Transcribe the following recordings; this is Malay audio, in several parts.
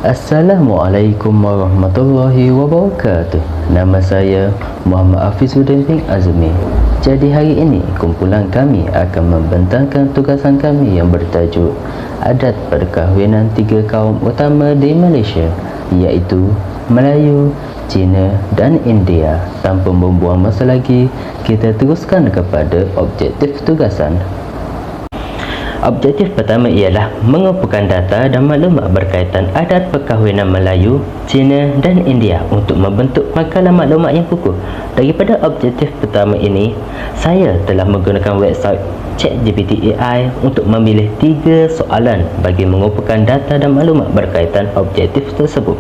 Assalamualaikum warahmatullahi wabarakatuh. Nama saya Muhammad Hafizuddin bin Azmi. Jadi hari ini kumpulan kami akan membentangkan tugasan kami yang bertajuk Adat Perkahwinan Tiga Kaum Utama di Malaysia, iaitu Melayu, Cina dan India. Tanpa membuang masa lagi, kita teruskan kepada objektif tugasan. Objektif pertama ialah mengumpulkan data dan maklumat berkaitan adat perkahwinan Melayu, Cina dan India untuk membentuk makalah maklumat yang kukuh. Daripada objektif pertama ini, saya telah menggunakan website ChatGPT AI untuk memilih 3 soalan bagi mengumpulkan data dan maklumat berkaitan objektif tersebut.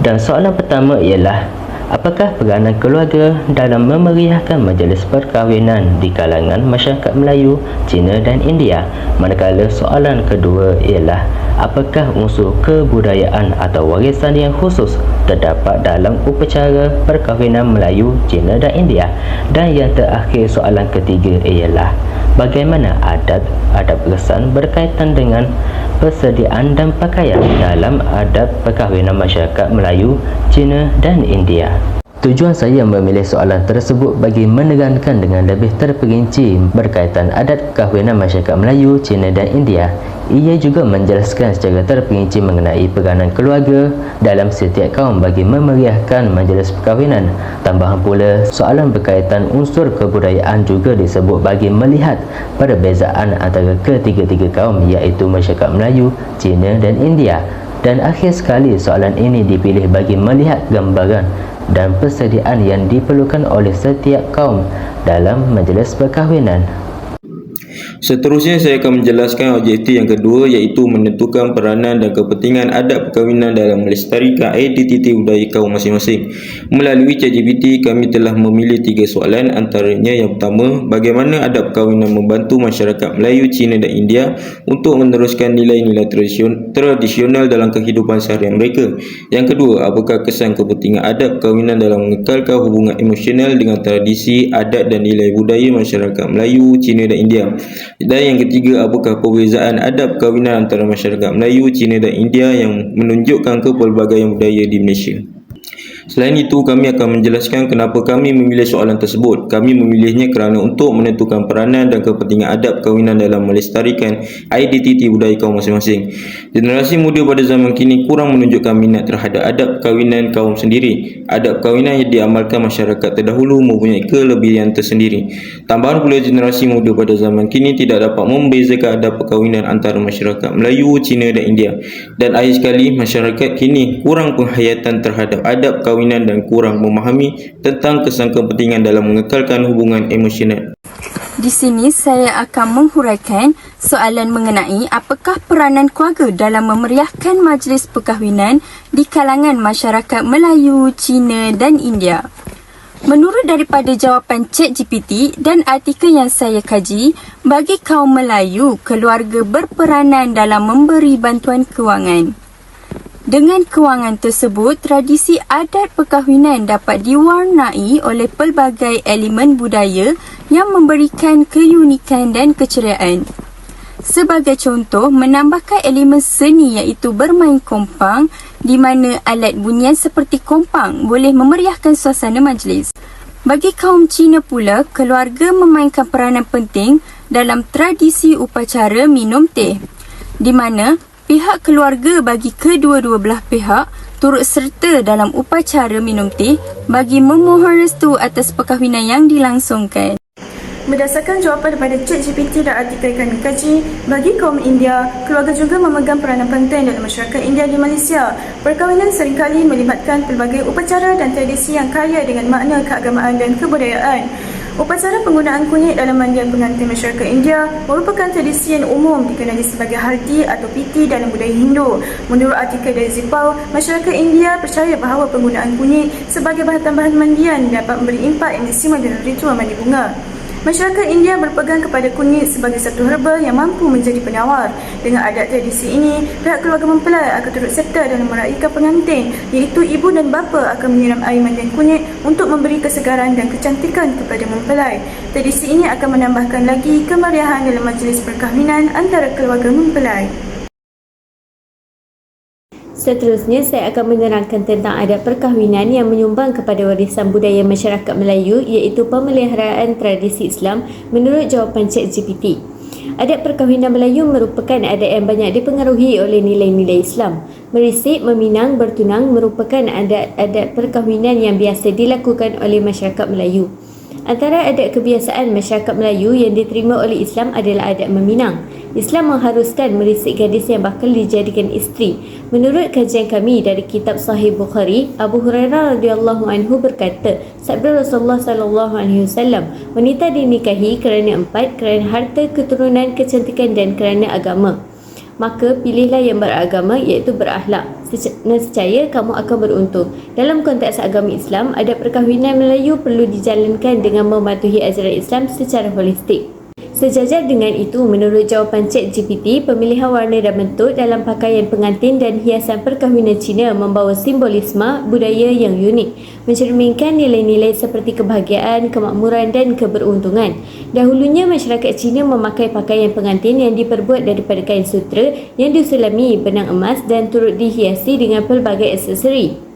Dan soalan pertama ialah, apakah peranan keluarga dalam memeriahkan majlis perkahwinan di kalangan masyarakat Melayu, Cina dan India? Manakala soalan kedua ialah, apakah unsur kebudayaan atau warisan yang khusus terdapat dalam upacara perkahwinan Melayu, Cina dan India? Dan yang terakhir, soalan ketiga ialah, bagaimana adat kesan berkaitan dengan persediaan dan pakaian dalam adat perkahwinan masyarakat Melayu, Cina dan India. Tujuan saya memilih soalan tersebut bagi menekankan dengan lebih terperinci berkaitan adat perkahwinan masyarakat Melayu, Cina dan India. Ia juga menjelaskan secara terperinci mengenai peranan keluarga dalam setiap kaum bagi memeriahkan majlis perkahwinan. Tambahan pula, soalan berkaitan unsur kebudayaan juga disebut bagi melihat perbezaan antara ketiga-tiga kaum, iaitu masyarakat Melayu, Cina dan India. Dan akhir sekali, soalan ini dipilih bagi melihat gambaran dan persediaan yang diperlukan oleh setiap kaum dalam majlis perkahwinan. Seterusnya saya akan menjelaskan objektif yang kedua, iaitu menentukan peranan dan kepentingan adat perkahwinan dalam melestarikan identiti budaya kaum masing-masing. Melalui ChatGPT, kami telah memilih 3 soalan, antaranya yang pertama, bagaimana adat perkahwinan membantu masyarakat Melayu, Cina dan India untuk meneruskan nilai-nilai tradisional dalam kehidupan seharian mereka. Yang kedua, apakah kesan kepentingan adat perkahwinan dalam mengekalkan hubungan emosional dengan tradisi, adat dan nilai budaya masyarakat Melayu, Cina dan India? Dan yang ketiga, apakah perbezaan adat perkahwinan antara masyarakat Melayu, Cina dan India yang menunjukkan kepelbagaian budaya di Malaysia? Selain itu, kami akan menjelaskan kenapa kami memilih soalan tersebut. Kami memilihnya kerana untuk menentukan peranan dan kepentingan adat perkahwinan dalam melestarikan identiti budaya kaum masing-masing. Generasi muda pada zaman kini kurang menunjukkan minat terhadap adat perkahwinan kaum sendiri. Adat perkahwinan yang diamalkan masyarakat terdahulu mempunyai kelebihan tersendiri. Tambahan pula, generasi muda pada zaman kini tidak dapat membezakan adat perkahwinan antara masyarakat Melayu, Cina dan India. Dan akhir sekali, masyarakat kini kurang penghayatan terhadap adat perkahwinan dan kurang memahami tentang kesan kepentingan dalam mengekalkan hubungan emosional. Di sini saya akan menghuraikan soalan mengenai apakah peranan keluarga dalam memeriahkan majlis perkahwinan di kalangan masyarakat Melayu, Cina dan India. Menurut daripada jawapan ChatGPT dan artikel yang saya kaji, bagi kaum Melayu, keluarga berperanan dalam memberi bantuan kewangan. Dengan kewangan tersebut, tradisi adat perkahwinan dapat diwarnai oleh pelbagai elemen budaya yang memberikan keunikan dan keceriaan. Sebagai contoh, menambahkan elemen seni iaitu bermain kompang, di mana alat bunyian seperti kompang boleh memeriahkan suasana majlis. Bagi kaum Cina pula, keluarga memainkan peranan penting dalam tradisi upacara minum teh, di mana pihak keluarga bagi kedua-dua belah pihak turut serta dalam upacara minum teh bagi memohon restu atas perkahwinan yang dilangsungkan. Berdasarkan jawapan daripada ChatGPT dan artikel kami kaji, bagi kaum India, keluarga juga memegang peranan penting dalam masyarakat India di Malaysia. Perkahwinan seringkali melibatkan pelbagai upacara dan tradisi yang kaya dengan makna keagamaan dan kebudayaan. Upacara penggunaan kunyit dalam mandian pengantin masyarakat India merupakan tradisi yang umum dikenali sebagai haldi atau piti dalam budaya Hindu. Menurut artikel dari Zipau, masyarakat India percaya bahawa penggunaan kunyit sebagai bahan tambahan mandian dapat memberi impak yang maksimal dalam ritual mandi bunga. Masyarakat India berpegang kepada kunyit sebagai satu herba yang mampu menjadi penawar. Dengan adat tradisi ini, pihak keluarga mempelai akan turut serta dalam meraihkan pengantin, iaitu ibu dan bapa akan menyiram air mandian kunyit untuk memberi kesegaran dan kecantikan kepada mempelai. Tradisi ini akan menambahkan lagi kemeriahan dalam majlis perkahwinan antara keluarga mempelai. Seterusnya, saya akan menerangkan tentang adat perkahwinan yang menyumbang kepada warisan budaya masyarakat Melayu iaitu pemeliharaan tradisi Islam menurut jawapan ChatGPT. Adat perkahwinan Melayu merupakan adat yang banyak dipengaruhi oleh nilai-nilai Islam. Merisik, meminang, bertunang merupakan adat-adat perkahwinan yang biasa dilakukan oleh masyarakat Melayu. Antara adat kebiasaan masyarakat Melayu yang diterima oleh Islam adalah adat meminang. Islam mengharuskan merisik gadis yang bakal dijadikan isteri. Menurut kajian kami dari kitab Sahih Bukhari, Abu Hurairah radhiyallahu anhu berkata, sabda Rasulullah sallallahu alaihi wasallam, wanita dinikahi kerana 4, kerana harta, keturunan, kecantikan dan kerana agama. Maka pilihlah yang beragama iaitu berakhlak. Nescaya kamu akan beruntung. Dalam konteks agama Islam, adat perkahwinan Melayu perlu dijalankan dengan mematuhi ajaran Islam secara holistik. Sejajar dengan itu, menurut jawapan ChatGPT, pemilihan warna dan bentuk dalam pakaian pengantin dan hiasan perkahwinan Cina membawa simbolisme budaya yang unik, mencerminkan nilai-nilai seperti kebahagiaan, kemakmuran dan keberuntungan. Dahulunya, masyarakat Cina memakai pakaian pengantin yang diperbuat daripada kain sutera yang disulami benang emas dan turut dihiasi dengan pelbagai aksesori.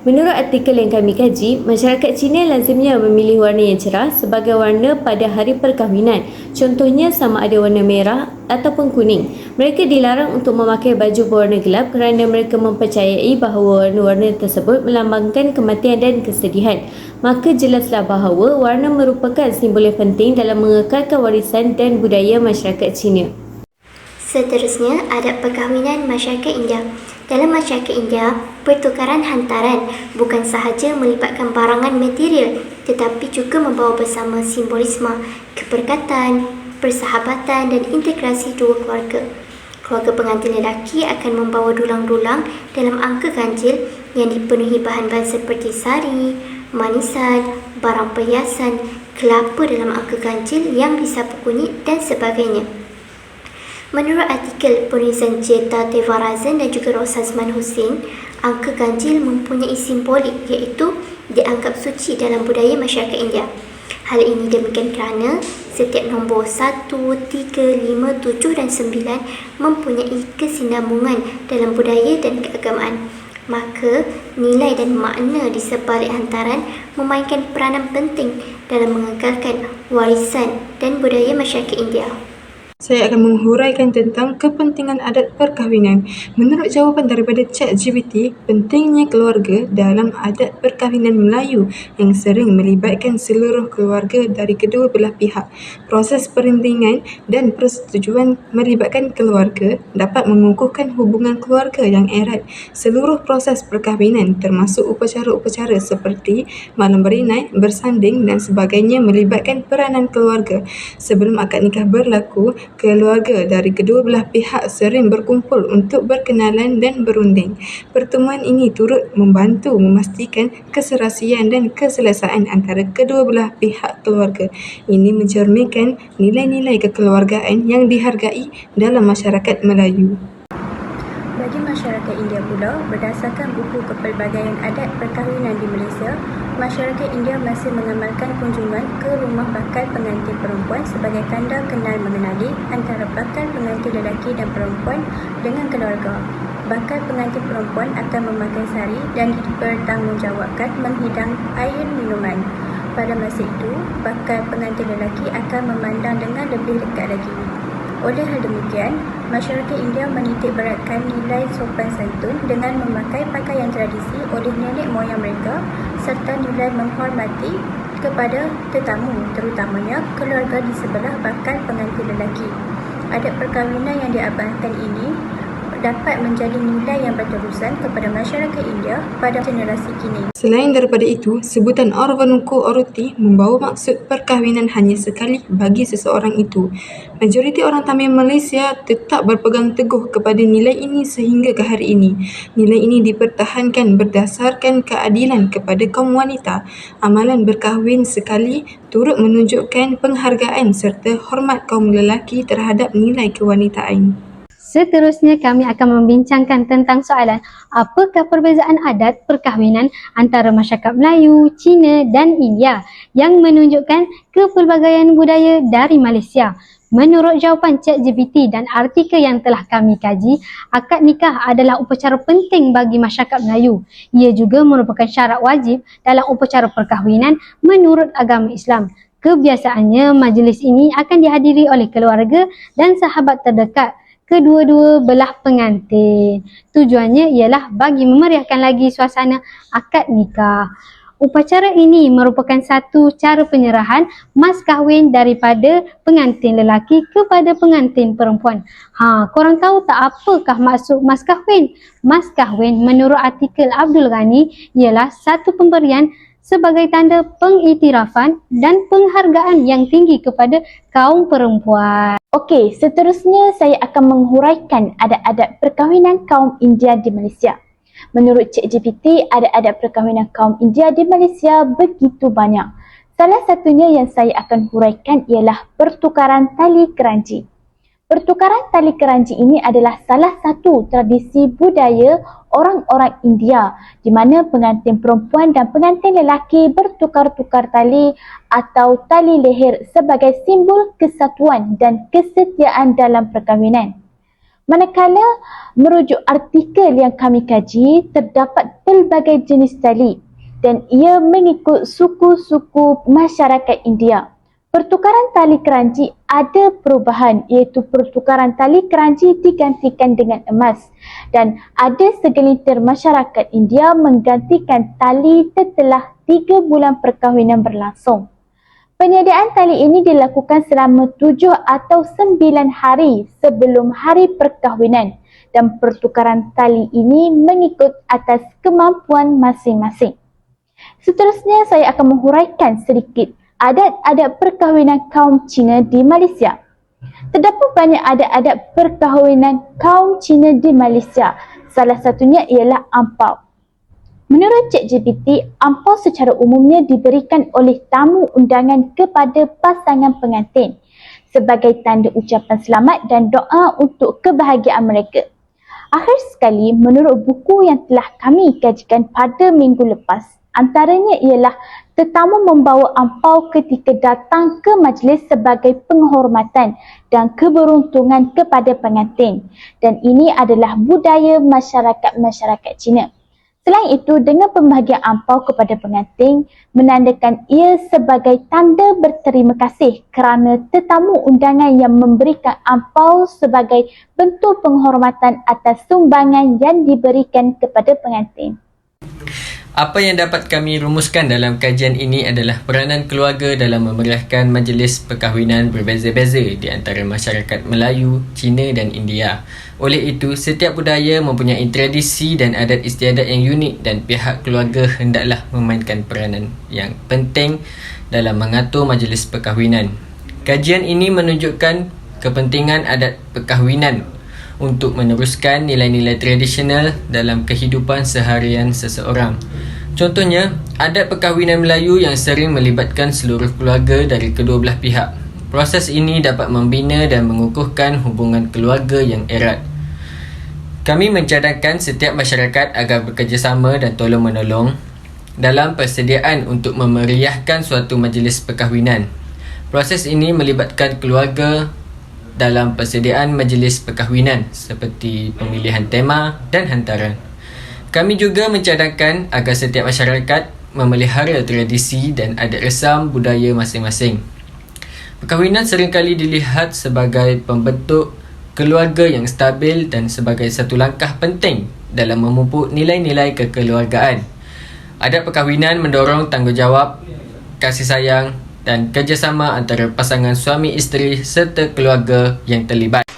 Menurut artikel yang kami kaji, masyarakat Cina lazimnya memilih warna yang cerah sebagai warna pada hari perkahwinan. Contohnya sama ada warna merah ataupun kuning. Mereka dilarang untuk memakai baju berwarna gelap kerana mereka mempercayai bahawa warna-warna tersebut melambangkan kematian dan kesedihan. Maka jelaslah bahawa warna merupakan simbol yang penting dalam mengekalkan warisan dan budaya masyarakat Cina. Seterusnya, adat perkahwinan masyarakat India. Dalam masyarakat India, pertukaran hantaran bukan sahaja melibatkan barangan material tetapi juga membawa bersama simbolisme, keberkatan, persahabatan dan integrasi dua keluarga. Keluarga pengantin lelaki akan membawa dulang-dulang dalam angka ganjil yang dipenuhi bahan-bahan seperti sari, manisan, barang perhiasan, kelapa dalam angka ganjil yang disapu kunyit dan sebagainya. Menurut artikel penulisan Jeta Tevarazan dan juga Rosazman Hussein, angka ganjil mempunyai simbolik iaitu dianggap suci dalam budaya masyarakat India. Hal ini demikian kerana setiap nombor 1, 3, 5, 7 dan 9 mempunyai kesinambungan dalam budaya dan keagamaan. Maka, nilai dan makna di sebalik hantaran memainkan peranan penting dalam mengekalkan warisan dan budaya masyarakat India. Saya akan menghuraikan tentang kepentingan adat perkahwinan. Menurut jawapan daripada ChatGPT, pentingnya keluarga dalam adat perkahwinan Melayu yang sering melibatkan seluruh keluarga dari kedua belah pihak. Proses perundingan dan persetujuan melibatkan keluarga dapat mengukuhkan hubungan keluarga yang erat. Seluruh proses perkahwinan termasuk upacara-upacara seperti malam berinai, bersanding dan sebagainya melibatkan peranan keluarga. Sebelum akad nikah berlaku, keluarga dari kedua belah pihak sering berkumpul untuk berkenalan dan berunding. Pertemuan ini turut membantu memastikan keserasian dan keselesaan antara kedua belah pihak keluarga. Ini mencerminkan nilai-nilai kekeluargaan yang dihargai dalam masyarakat Melayu. Bagi masyarakat India pula, berdasarkan buku Kepelbagaian Adat Perkahwinan di Malaysia, masyarakat India masih mengamalkan kunjungan ke rumah bakal pengantin perempuan sebagai tanda kenal mengenali antara bakal pengantin lelaki dan perempuan dengan keluarga. Bakal pengantin perempuan akan memakai sari dan dipertanggungjawabkan menghidang air minuman. Pada masa itu, bakal pengantin lelaki akan memandang dengan lebih dekat lagi. Oleh hal demikian, masyarakat India menitik beratkan nilai sopan santun dengan memakai pakaian tradisi oleh nenek moyang mereka serta nilai menghormati kepada tetamu, terutamanya keluarga di sebelah bakal pengantin lelaki. Adat perkahwinan yang diabadikan ini dapat menjadi nilai yang berterusan kepada masyarakat India pada generasi kini. Selain daripada itu, sebutan Orvanuko Oruti membawa maksud perkahwinan hanya sekali bagi seseorang itu. Majoriti orang Tamil Malaysia tetap berpegang teguh kepada nilai ini sehingga ke hari ini. Nilai ini dipertahankan berdasarkan keadilan kepada kaum wanita. Amalan berkahwin sekali turut menunjukkan penghargaan serta hormat kaum lelaki terhadap nilai kewanitaan. Seterusnya kami akan membincangkan tentang soalan apakah perbezaan adat perkahwinan antara masyarakat Melayu, Cina dan India yang menunjukkan kepelbagaian budaya dari Malaysia. Menurut jawapan ChatGPT dan artikel yang telah kami kaji, akad nikah adalah upacara penting bagi masyarakat Melayu. Ia juga merupakan syarat wajib dalam upacara perkahwinan menurut agama Islam. Kebiasaannya, majlis ini akan dihadiri oleh keluarga dan sahabat terdekat kedua-dua belah pengantin. Tujuannya ialah bagi memeriahkan lagi suasana akad nikah. Upacara ini merupakan satu cara penyerahan mas kahwin daripada pengantin lelaki kepada pengantin perempuan. Korang tahu tak apakah maksud mas kahwin? Mas kahwin menurut artikel Abdul Ghani ialah satu pemberian sebagai tanda pengiktirafan dan penghargaan yang tinggi kepada kaum perempuan. Okey, seterusnya saya akan menghuraikan adat-adat perkahwinan kaum India di Malaysia. Menurut ChatGPT, adat-adat perkahwinan kaum India di Malaysia begitu banyak. Salah satunya yang saya akan huraikan ialah pertukaran tali keranji. Pertukaran tali keranji ini adalah salah satu tradisi budaya orang-orang India di mana pengantin perempuan dan pengantin lelaki bertukar-tukar tali atau tali leher sebagai simbol kesatuan dan kesetiaan dalam perkahwinan. Manakala merujuk artikel yang kami kaji, terdapat pelbagai jenis tali dan ia mengikut suku-suku masyarakat India. Pertukaran tali keranji ada perubahan iaitu pertukaran tali keranji digantikan dengan emas dan ada segelintir masyarakat India menggantikan tali setelah 3 bulan perkahwinan berlangsung. Penyediaan tali ini dilakukan selama 7 atau 9 hari sebelum hari perkahwinan dan pertukaran tali ini mengikut atas kemampuan masing-masing. Seterusnya saya akan menghuraikan sedikit adat-adat perkahwinan kaum Cina di Malaysia. Terdapat banyak adat-adat perkahwinan kaum Cina di Malaysia. Salah satunya ialah ampau. Menurut ChatGPT, ampau secara umumnya diberikan oleh tamu undangan kepada pasangan pengantin sebagai tanda ucapan selamat dan doa untuk kebahagiaan mereka. Akhir sekali, menurut buku yang telah kami kajikan pada minggu lepas, antaranya ialah tetamu membawa ampau ketika datang ke majlis sebagai penghormatan dan keberuntungan kepada pengantin. Dan ini adalah budaya masyarakat Cina. Selain itu, dengan pembahagian ampau kepada pengantin, menandakan ia sebagai tanda berterima kasih kerana tetamu undangan yang memberikan ampau sebagai bentuk penghormatan atas sumbangan yang diberikan kepada pengantin. Apa yang dapat kami rumuskan dalam kajian ini adalah peranan keluarga dalam memeriahkan majlis perkahwinan berbeza-beza di antara masyarakat Melayu, Cina dan India. Oleh itu, setiap budaya mempunyai tradisi dan adat istiadat yang unik dan pihak keluarga hendaklah memainkan peranan yang penting dalam mengatur majlis perkahwinan. Kajian ini menunjukkan kepentingan adat perkahwinan untuk meneruskan nilai-nilai tradisional dalam kehidupan seharian seseorang. Contohnya, adat perkahwinan Melayu yang sering melibatkan seluruh keluarga dari kedua belah pihak. Proses ini dapat membina dan mengukuhkan hubungan keluarga yang erat. Kami mencadangkan setiap masyarakat agar bekerjasama dan tolong-menolong dalam persediaan untuk memeriahkan suatu majlis perkahwinan. Proses ini melibatkan keluarga dalam persediaan majlis perkahwinan seperti pemilihan tema dan hantaran. Kami juga mencadangkan agar setiap masyarakat memelihara tradisi dan adat resam budaya masing-masing. Perkahwinan seringkali dilihat sebagai pembentuk keluarga yang stabil dan sebagai satu langkah penting dalam memupuk nilai-nilai kekeluargaan. Adat perkahwinan mendorong tanggungjawab, kasih sayang dan kerjasama antara pasangan suami isteri serta keluarga yang terlibat.